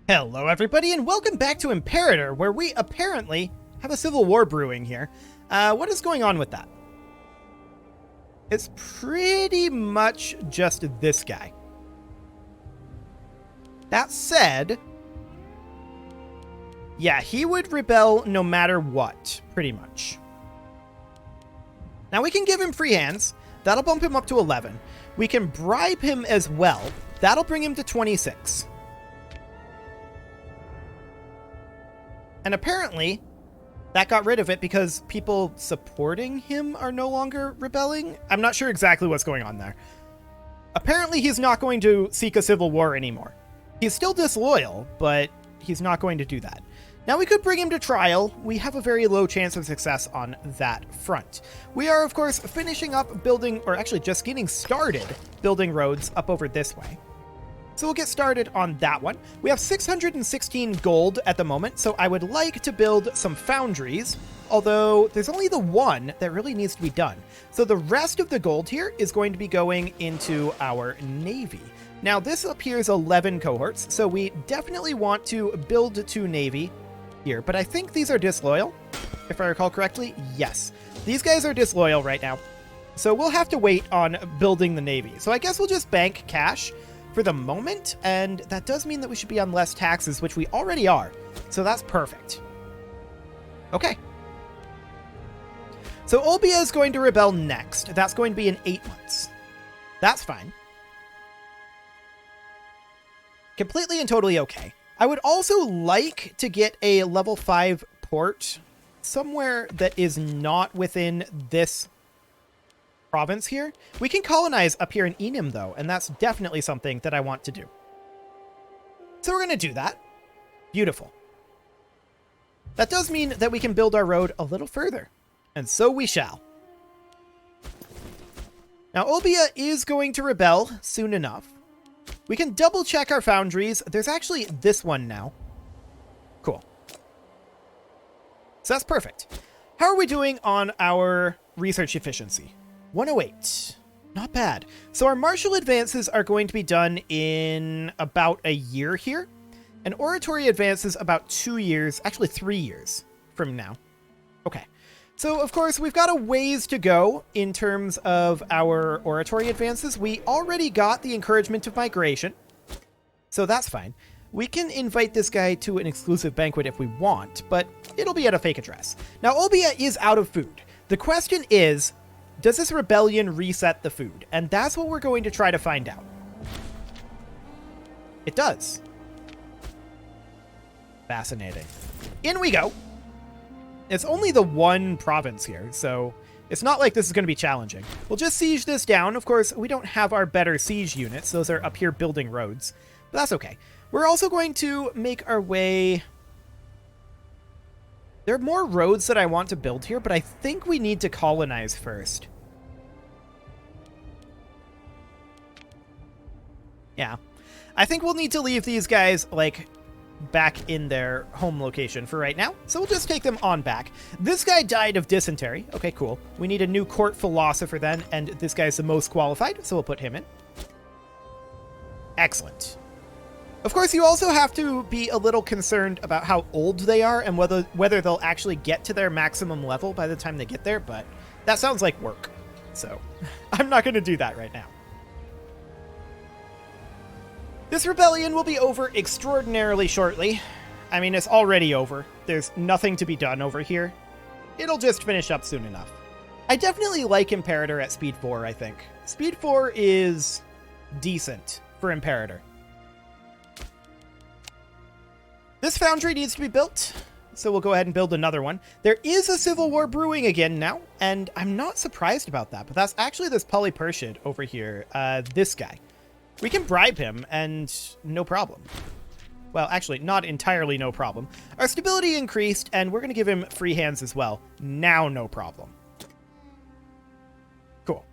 Hello everybody and welcome back to Imperator, where we apparently have a civil war brewing here. What is going on with that? It's pretty much just this guy. That said, yeah, he would rebel no matter what, pretty much. Now we can give him free hands. That'll bump him up to 11. We can bribe him as well. That'll bring him to 26. And apparently, that got rid of it because people supporting him are no longer rebelling. I'm not sure exactly what's going on there. Apparently, he's not going to seek a civil war anymore. He's still disloyal, but he's not going to do that. Now, we could bring him to trial. We have a very low chance of success on that front. We are, of course, finishing up building, or actually just getting started building roads up over this way. So we'll get started on that one. We have 616 gold at the moment, so I would like to build some foundries, although there's only the one that really needs to be done. So the rest of the gold here is going to be going into our navy. Now this appears 11 cohorts, so we definitely want to build 2 navy here, but I think these are disloyal, if I recall correctly. Yes, these guys are disloyal right now, so we'll have to wait on building the navy. So I guess we'll just bank cash for the moment, and that does mean that we should be on less taxes, which we already are. So that's perfect. Okay. So Olbia is going to rebel next. That's going to be in 8 months. That's fine. Completely and totally okay. I would also like to get a level 5 port somewhere that is not within this province here. We can colonize up here in Enim though, and that's definitely something that I want to do. So we're going to do that. Beautiful. That does mean that we can build our road a little further, and so we shall. Now Olbia is going to rebel soon enough. We can double check our foundries. There's actually this one now. Cool. So that's perfect. How are we doing on our research efficiency? 108. Not bad. So our martial advances are going to be done in about a year here. And oratory advances about 2 years, actually 3 years from now. Okay. So, of course, we've got a ways to go in terms of our oratory advances. We already got the encouragement of migration, so that's fine. We can invite this guy to an exclusive banquet if we want, but it'll be at a fake address. Now, Olbia is out of food. The question is, does this rebellion reset the food? And that's what we're going to try to find out. It does. Fascinating. In we go. It's only the one province here, so it's not like this is going to be challenging. We'll just siege this down. Of course, we don't have our better siege units. Those are up here building roads, but that's okay. We're also going to make our way... There are more roads that I want to build here, but I think we need to colonize first. Yeah. I think we'll need to leave these guys, like, back in their home location for right now. So we'll just take them on back. This guy died of dysentery. Okay, cool. We need a new court philosopher then, and this guy's the most qualified, so we'll put him in. Excellent. Of course, you also have to be a little concerned about how old they are and whether they'll actually get to their maximum level by the time they get there, but that sounds like work. So I'm not going to do that right now. This rebellion will be over extraordinarily shortly. I mean, it's already over. There's nothing to be done over here. It'll just finish up soon enough. I definitely like Imperator at Speed 4, I think. Speed 4 is decent for Imperator. This foundry needs to be built, so we'll go ahead and build another one. There is a civil war brewing again now, and I'm not surprised about that, but that's actually this Polypersiad over here, this guy. We can bribe him, and no problem. Well, actually, not entirely no problem. Our stability increased, and we're going to give him free hands as well. Now, no problem. Cool.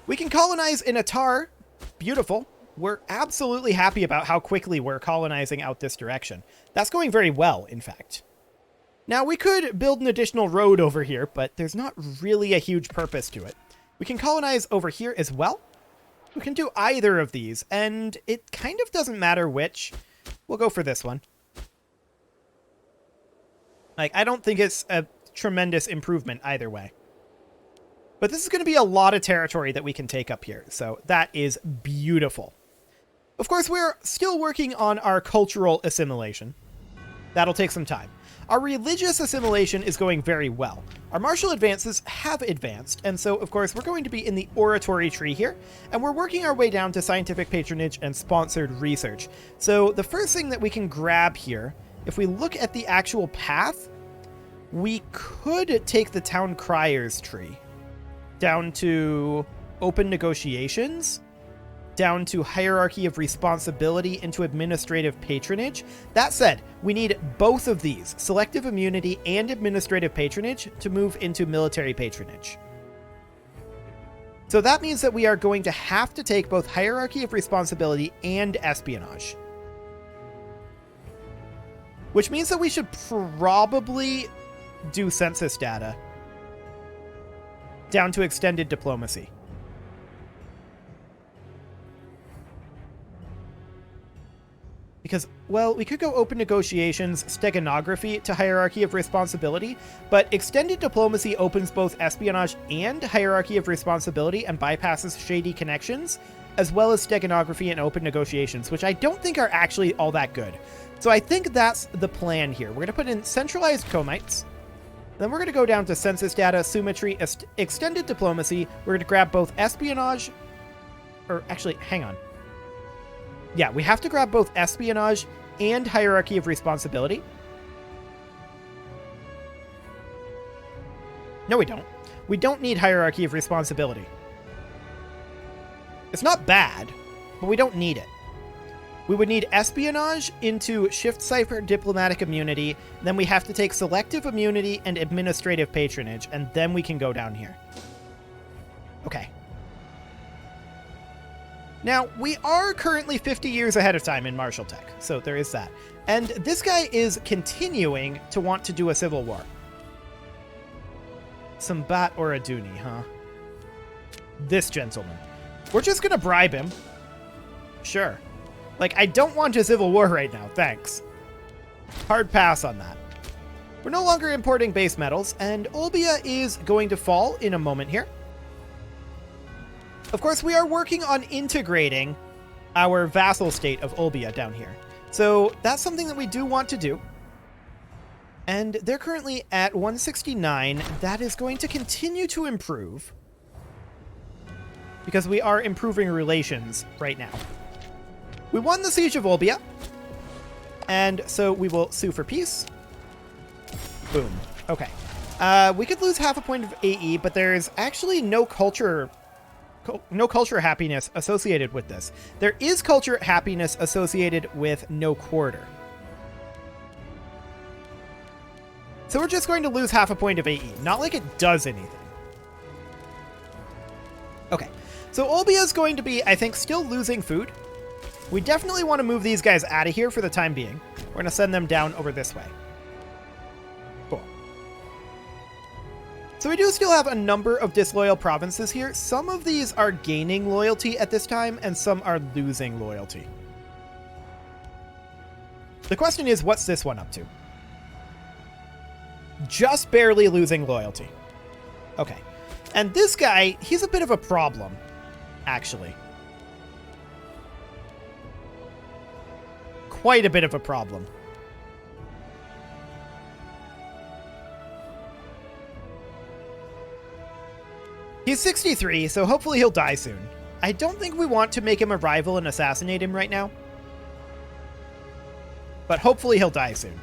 We can colonize in Atar. Beautiful. We're absolutely happy about how quickly we're colonizing out this direction. That's going very well, in fact. Now, we could build an additional road over here, but there's not really a huge purpose to it. We can colonize over here as well. We can do either of these, and it kind of doesn't matter which. We'll go for this one. Like, I don't think it's a tremendous improvement either way. But this is going to be a lot of territory that we can take up here, so that is beautiful. Of course, we're still working on our cultural assimilation. That'll take some time. Our religious assimilation is going very well. Our martial advances have advanced, and so, of course, we're going to be in the oratory tree here, and we're working our way down to scientific patronage and sponsored research. So the first thing that we can grab here, if we look at the actual path, we could take the town crier's tree down to open negotiations, down to hierarchy of responsibility into administrative patronage. That said, we need both of these, selective immunity and administrative patronage, to move into military patronage. So that means that we are going to have to take both hierarchy of responsibility and espionage. Which means that we should probably do census data down to extended diplomacy. Because, well, we could go open negotiations, steganography to hierarchy of responsibility, but extended diplomacy opens both espionage and hierarchy of responsibility and bypasses shady connections, as well as steganography and open negotiations, which I don't think are actually all that good. So I think that's the plan here. We're going to put in centralized comites. Then we're going to go down to census data, symmetry, extended diplomacy. We're going to grab both espionage, or actually, hang on. Yeah, we have to grab both espionage and hierarchy of responsibility. No, we don't. We don't need hierarchy of responsibility. It's not bad, but we don't need it. We would need espionage into shift cipher diplomatic immunity. Then we have to take selective immunity and administrative patronage, and then we can go down here. Okay. Now, we are currently 50 years ahead of time in martial tech, so there is that. And this guy is continuing to want to do a civil war. Sambat or Aduni, huh? This gentleman. We're just gonna bribe him. Sure. Like, I don't want a civil war right now, thanks. Hard pass on that. We're no longer importing base metals, and Olbia is going to fall in a moment here. Of course, we are working on integrating our vassal state of Olbia down here. So that's something that we do want to do. And they're currently at 169. That is going to continue to improve, because we are improving relations right now. We won the Siege of Olbia, and so we will sue for peace. Boom. Okay. We could lose half a point of AE, but there's actually no culture happiness associated with this. There is culture happiness associated with no quarter. So we're just going to lose half a point of AE. Not like it does anything. Okay. So Olbia is going to be, I think, still losing food. We definitely want to move these guys out of here for the time being. We're going to send them down over this way. Cool. So we do still have a number of disloyal provinces here. Some of these are gaining loyalty at this time, and some are losing loyalty. The question is, what's this one up to? Just barely losing loyalty. Okay. And this guy, he's a bit of a problem, actually. Quite a bit of a problem. He's 63, so hopefully he'll die soon. I don't think we want to make him a rival and assassinate him right now. But hopefully he'll die soon.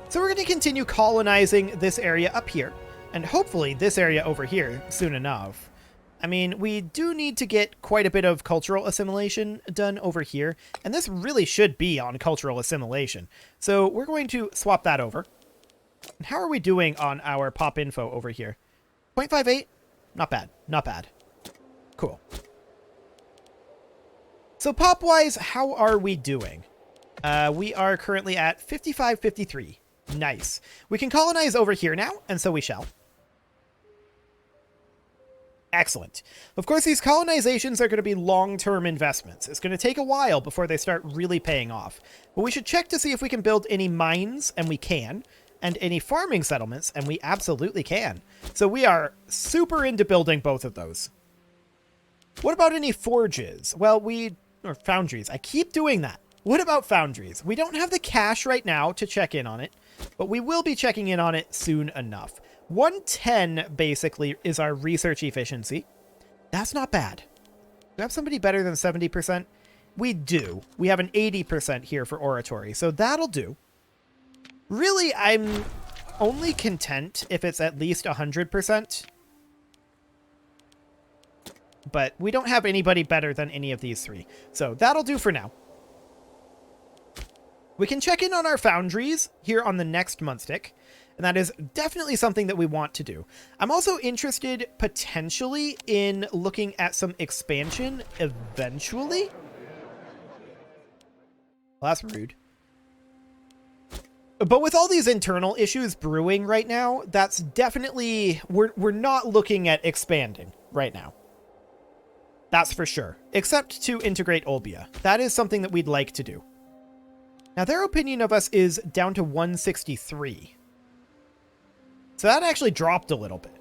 So we're going to continue colonizing this area up here, and hopefully this area over here soon enough. I mean, we do need to get quite a bit of cultural assimilation done over here, and this really should be on cultural assimilation. So we're going to swap that over. And how are we doing on our pop info over here? 0.58? Not bad. Not bad. Cool. So pop-wise, how are we doing? We are currently at 55-53. Nice. We can colonize over here now, and so we shall. Excellent. Of course, these colonizations are going to be long-term investments. It's going to take a while before they start really paying off. But we should check to see if we can build any mines, and we can, and any farming settlements, and we absolutely can. So we are super into building both of those. What about any forges? Well, or foundries. I keep doing that. What about foundries? We don't have the cash right now to check in on it, but we will be checking in on it soon enough. 110, basically, is our research efficiency. That's not bad. Do we have somebody better than 70%? We do. We have an 80% here for oratory, so that'll do. Really, I'm only content if it's at least 100%. But we don't have anybody better than any of these three, so that'll do for now. We can check in on our foundries here on the next month tick. And that is definitely something that we want to do. I'm also interested potentially in looking at some expansion eventually. Well, that's rude. But with all these internal issues brewing right now, that's definitely... We're not looking at expanding right now. That's for sure. Except to integrate Olbia. That is something that we'd like to do. Now, their opinion of us is down to 163. So that actually dropped a little bit.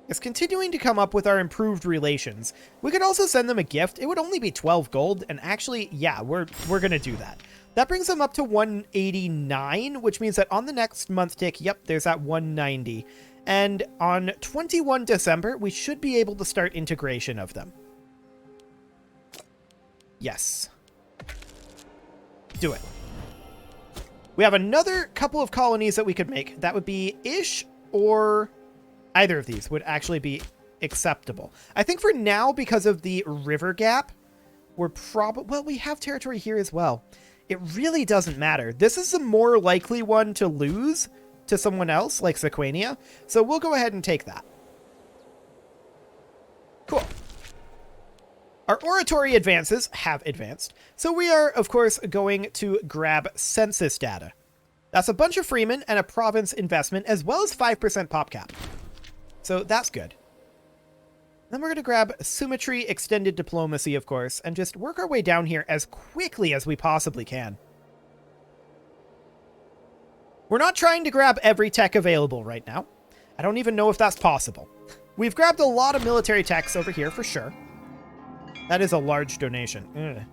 It's continuing to come up with our improved relations. We could also send them a gift. It would only be 12 gold, and actually, yeah, we're going to do that. That brings them up to 189, which means that on the next month tick, yep, there's that 190. And on 21 December, we should be able to start integration of them. Yes. Do it. We have another couple of colonies that we could make. That would be Ish, or either of these would actually be acceptable. I think for now, because of the river gap, we're probably... Well, we have territory here as well. It really doesn't matter. This is the more likely one to lose to someone else, like Sequania. So we'll go ahead and take that. Cool. Our oratory advances have advanced, so we are, of course, going to grab census data. That's a bunch of freemen and a province investment, as well as 5% pop cap. So that's good. Then we're going to grab symmetry, extended diplomacy, of course, and just work our way down here as quickly as we possibly can. We're not trying to grab every tech available right now. I don't even know if that's possible. We've grabbed a lot of military techs over here for sure. That is a large donation.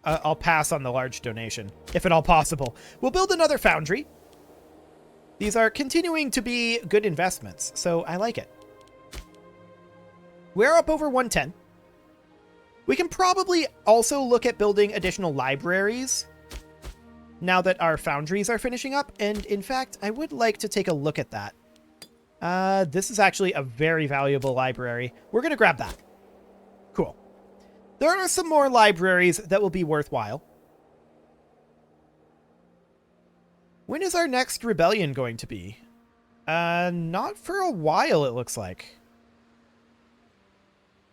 I'll pass on the large donation, if at all possible. We'll build another foundry. These are continuing to be good investments, so I like it. We're up over 110. We can probably also look at building additional libraries now that our foundries are finishing up, and in fact, I would like to take a look at that. This is actually a very valuable library. We're going to grab that. Cool. There are some more libraries that will be worthwhile. When is our next rebellion going to be? Not for a while, it looks like.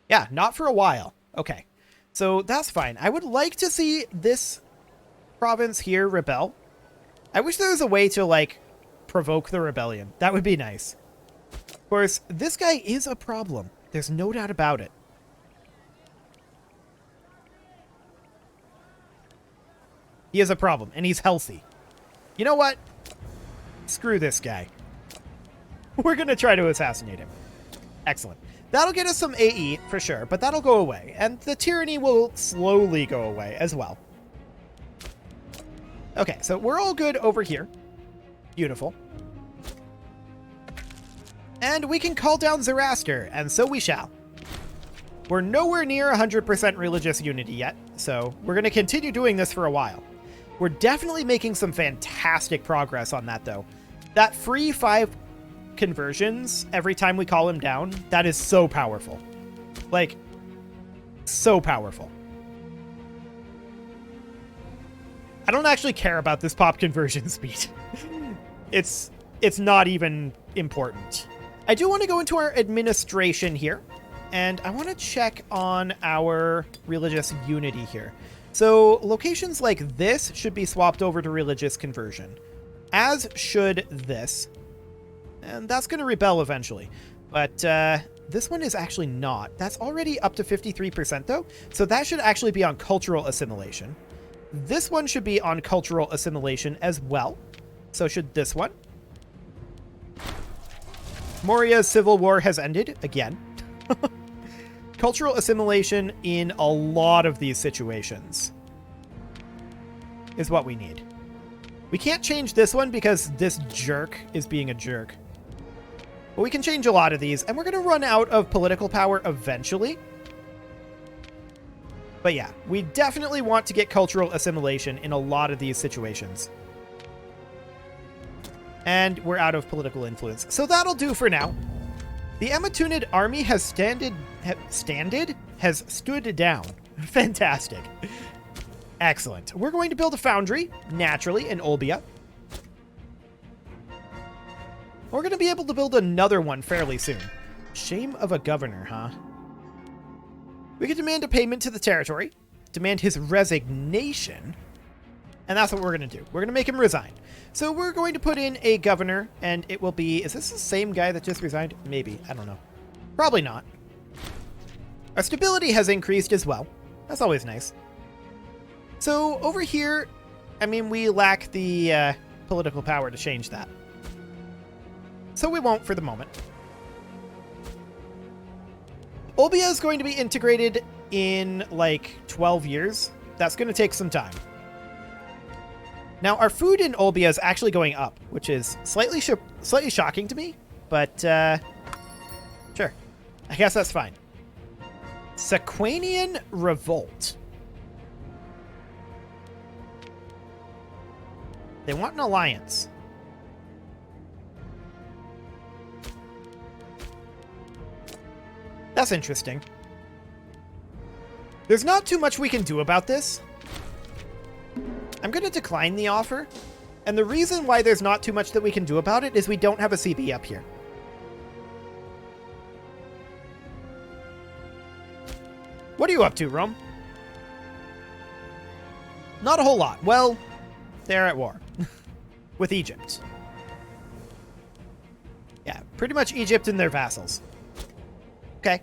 Yeah, not for a while. Okay. So that's fine. I would like to see this province here rebel. I wish there was a way to, like, provoke the rebellion. That would be nice. Of course, this guy is a problem. There's no doubt about it. He is a problem, and he's healthy. You know what? Screw this guy. We're going to try to assassinate him. Excellent. That'll get us some AE, for sure, but that'll go away. And the tyranny will slowly go away as well. Okay, so we're all good over here. Beautiful. And we can call down Zoroaster, and so we shall. We're nowhere near 100% religious unity yet, so we're going to continue doing this for a while. We're definitely making some fantastic progress on that, though. That free 5 conversions every time we call him down, that is so powerful. Like, so powerful. I don't actually care about this pop conversion speed. It's not even important. I do want to go into our administration here, and I want to check on our religious unity here. So locations like this should be swapped over to religious conversion, as should this. And that's going to rebel eventually. But This one is actually not. That's already up to 53% though. So that should actually be on cultural assimilation. This one should be on cultural assimilation as well. So should this one. Moria's civil war has ended again. Cultural assimilation in a lot of these situations is what we need. We can't change this one because this jerk is being a jerk. But we can change a lot of these, and we're going to run out of political power eventually. But yeah, we definitely want to get cultural assimilation in a lot of these situations. And we're out of political influence. So that'll do for now. The Amatunid army has stood down. Fantastic. Excellent. We're going to build a foundry, naturally, in Olbia. We're going to be able to build another one fairly soon. Shame of a governor, huh? We can demand a payment to the territory, demand his resignation, and that's what we're going to do. We're going to make him resign. So we're going to put in a governor, and it will be... Is this the same guy that just resigned? Maybe. I don't know. Probably not. Our stability has increased as well. That's always nice. So over here, I mean, we lack the political power to change that. So we won't for the moment. Olbia is going to be integrated in like 12 years. That's going to take some time. Now, our food in Olbia is actually going up, which is slightly shocking to me, but sure. I guess that's fine. Sequanian Revolt. They want an alliance. That's interesting. There's not too much we can do about this. I'm going to decline the offer. And the reason why there's not too much that we can do about it is we don't have a CB up here. What are you up to, Rome? Not a whole lot. Well, they're at war with Egypt. Yeah, pretty much Egypt and their vassals. Okay.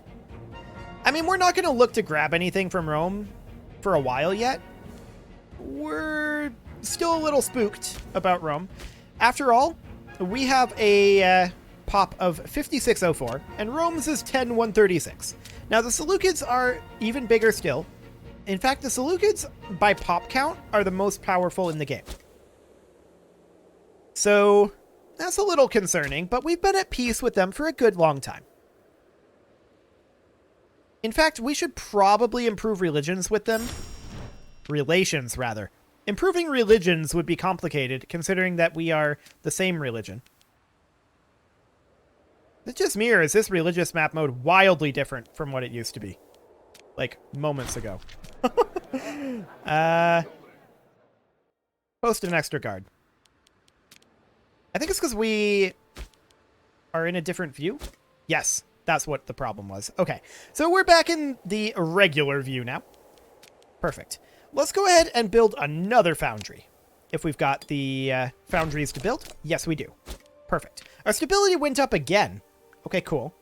I mean, we're not going to look to grab anything from Rome for a while yet. We're still a little spooked about Rome. After all, we have a pop of 5604, and Rome's is 10136. Now, the Seleucids are even bigger still. In fact, the Seleucids, by pop count, are the most powerful in the game. So, that's a little concerning, but we've been at peace with them for a good long time. In fact, we should probably improve religions with them. Relations, rather. Improving religions would be complicated, considering that we are the same religion. It's just me, or is this religious map mode wildly different from what it used to be? Like, moments ago. Post an extra guard. I think it's because we are in a different view. Yes, that's what the problem was. Okay, so we're back in the regular view now. Perfect. Let's go ahead and build another foundry. If we've got the foundries to build. Yes, we do. Perfect. Our stability went up again. Okay, cool.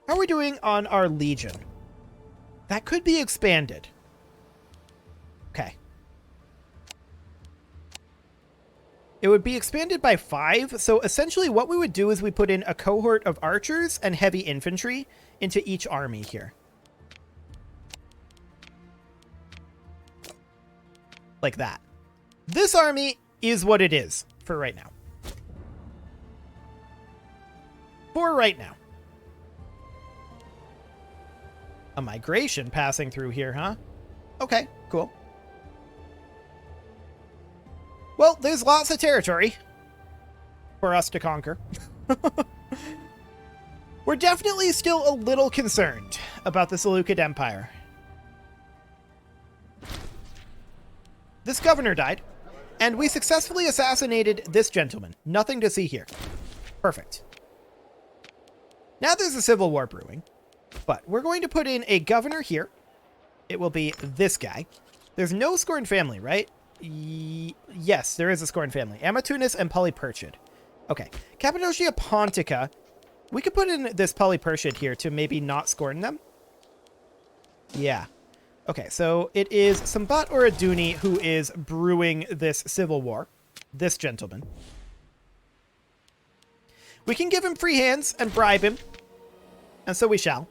How are we doing on our legion? That could be expanded. Okay. It would be expanded by 5. So essentially what we would do is we put in a cohort of archers and heavy infantry into each army here. Like that. This army is what it is for right now. For right now. A migration passing through here, huh? Okay, cool. Well, there's lots of territory for us to conquer. We're definitely still a little concerned about the Seleucid Empire. This governor died, and we successfully assassinated this gentleman. Nothing to see here. Perfect. Now there's a civil war brewing, but we're going to put in a governor here. It will be this guy. There's no Scorn family, right? Yes, there is a Scorn family. Amatunis and Polyperchid. Okay. Cappadocia Pontica We could put in this polypersiad here to maybe not scorn them. Yeah. Okay, so it is Sambat or Aduni who is brewing this civil war. This gentleman. We can give him free hands and bribe him. And so we shall.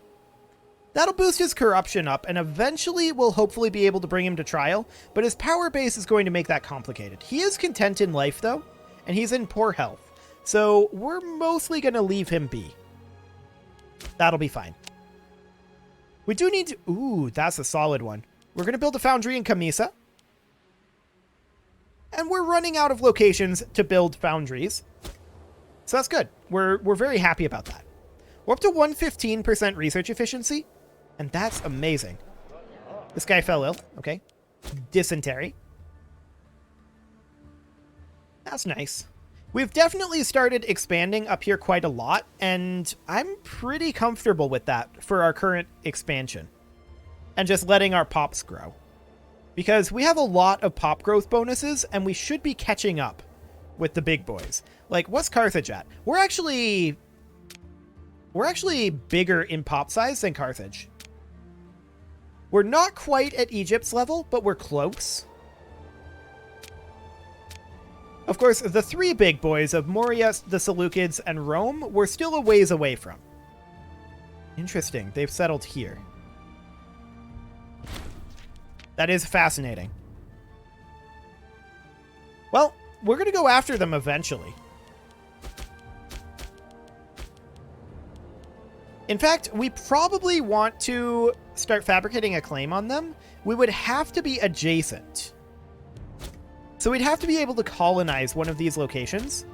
That'll boost his corruption up, and eventually we'll hopefully be able to bring him to trial, but his power base is going to make that complicated. He is content in life, though, and he's in poor health. So we're mostly going to leave him be. That'll be fine. We do need to... Ooh, that's a solid one. We're going to build a foundry in Kamisa. And we're running out of locations to build foundries. So that's good. We're very happy about that. We're up to 115% research efficiency. And that's amazing. This guy fell ill. Okay. Dysentery. That's nice. We've definitely started expanding up here quite a lot, and I'm pretty comfortable with that for our current expansion. And just letting our pops grow. Because we have a lot of pop growth bonuses, and we should be catching up with the big boys. Like, what's Carthage at? We're actually bigger in pop size than Carthage. We're not quite at Egypt's level, but we're close. Of course, the three big boys of Moria, the Seleucids, and Rome we're still a ways away from. Interesting. They've settled here. That is fascinating. Well, we're going to go after them eventually. In fact, we probably want to start fabricating a claim on them. We would have to be adjacent. So we'd have to be able to colonize one of these locations.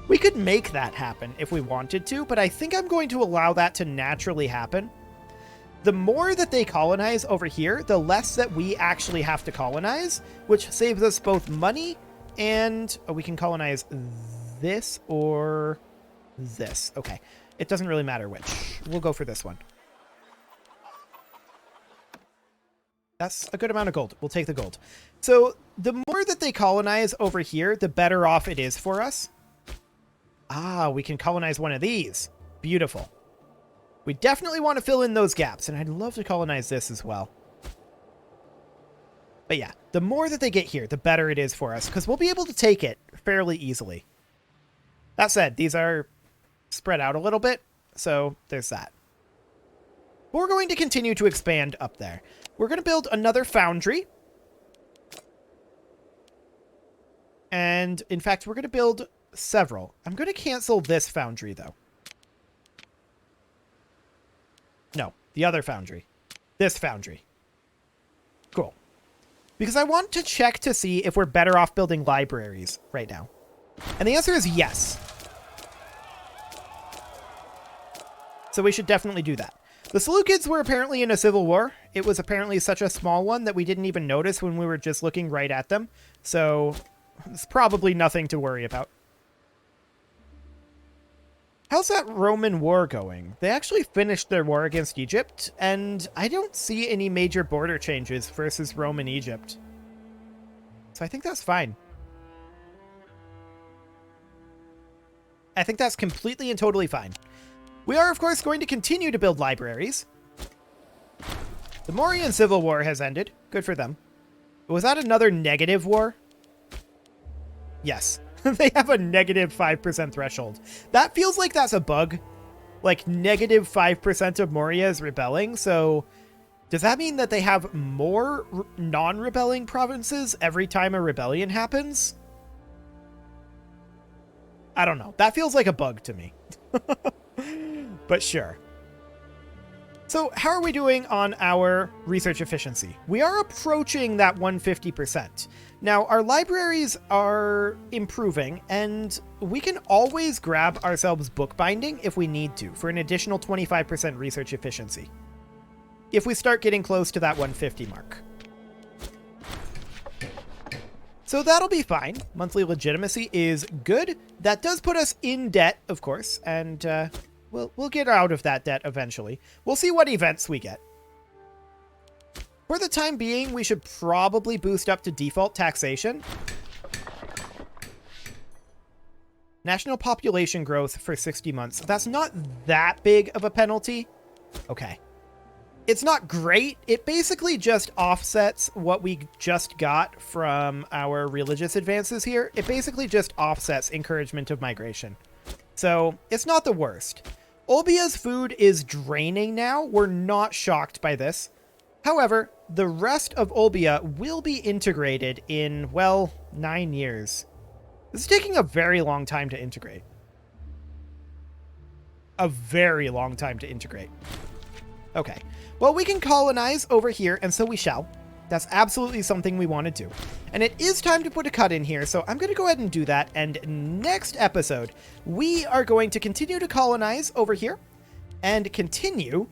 We could make that happen if we wanted to, but I think I'm going to allow that to naturally happen. The more that they colonize over here, the less that we actually have to colonize, which saves us both money and we can colonize this or this. Okay. It doesn't really matter which. We'll go for this one. That's a good amount of gold. We'll take the gold. So the more that they colonize over here, the better off it is for us. Ah, we can colonize one of these. Beautiful. We definitely want to fill in those gaps, and I'd love to colonize this as well. But yeah, the more that they get here, the better it is for us, because we'll be able to take it fairly easily. That said, these are spread out a little bit, so there's that. But we're going to continue to expand up there. We're going to build another foundry. And in fact, we're going to build several. I'm going to cancel this foundry, though. No, the other foundry. This foundry. Cool. Because I want to check to see if we're better off building libraries right now. And the answer is yes. So we should definitely do that. The Seleucids were apparently in a civil war. It was apparently such a small one that we didn't even notice when we were just looking right at them. So it's probably nothing to worry about. How's that Roman war going? They actually finished their war against Egypt, and I don't see any major border changes versus Rome and Egypt. So I think that's fine. I think that's completely and totally fine. We are, of course, going to continue to build libraries. The Mauryan Civil War has ended. Good for them. Was that another negative war? Yes. They have a negative 5% threshold. That feels like that's a bug. Like, negative 5% of Moria is rebelling, so does that mean that they have more non-rebelling provinces every time a rebellion happens? I don't know. That feels like a bug to me. But sure. So how are we doing on our research efficiency? We are approaching that 150%. Now, our libraries are improving, and we can always grab ourselves bookbinding if we need to for an additional 25% research efficiency if we start getting close to that 150 mark. So that'll be fine. Monthly legitimacy is good. That does put us in debt, of course, and we'll get out of that debt eventually. We'll see what events we get. For the time being, we should probably boost up to default taxation. National population growth for 60 months. That's not that big of a penalty. Okay. It's not great. It basically just offsets what we just got from our religious advances here. It basically just offsets encouragement of migration. So it's not the worst. Olbia's food is draining now. We're not shocked by this. However, the rest of Olbia will be integrated in, well, 9 years. This is taking a very long time to integrate. A very long time to integrate. Okay. Well, we can colonize over here, and so we shall. That's absolutely something we want to do. And it is time to put a cut in here, so I'm going to go ahead and do that. And next episode, we are going to continue to colonize over here and continue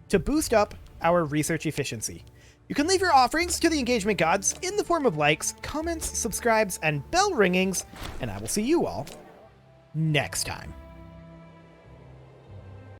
to boost up our research efficiency. You can leave your offerings to the engagement gods in the form of likes, comments, subscribes, and bell ringings, and I will see you all next time.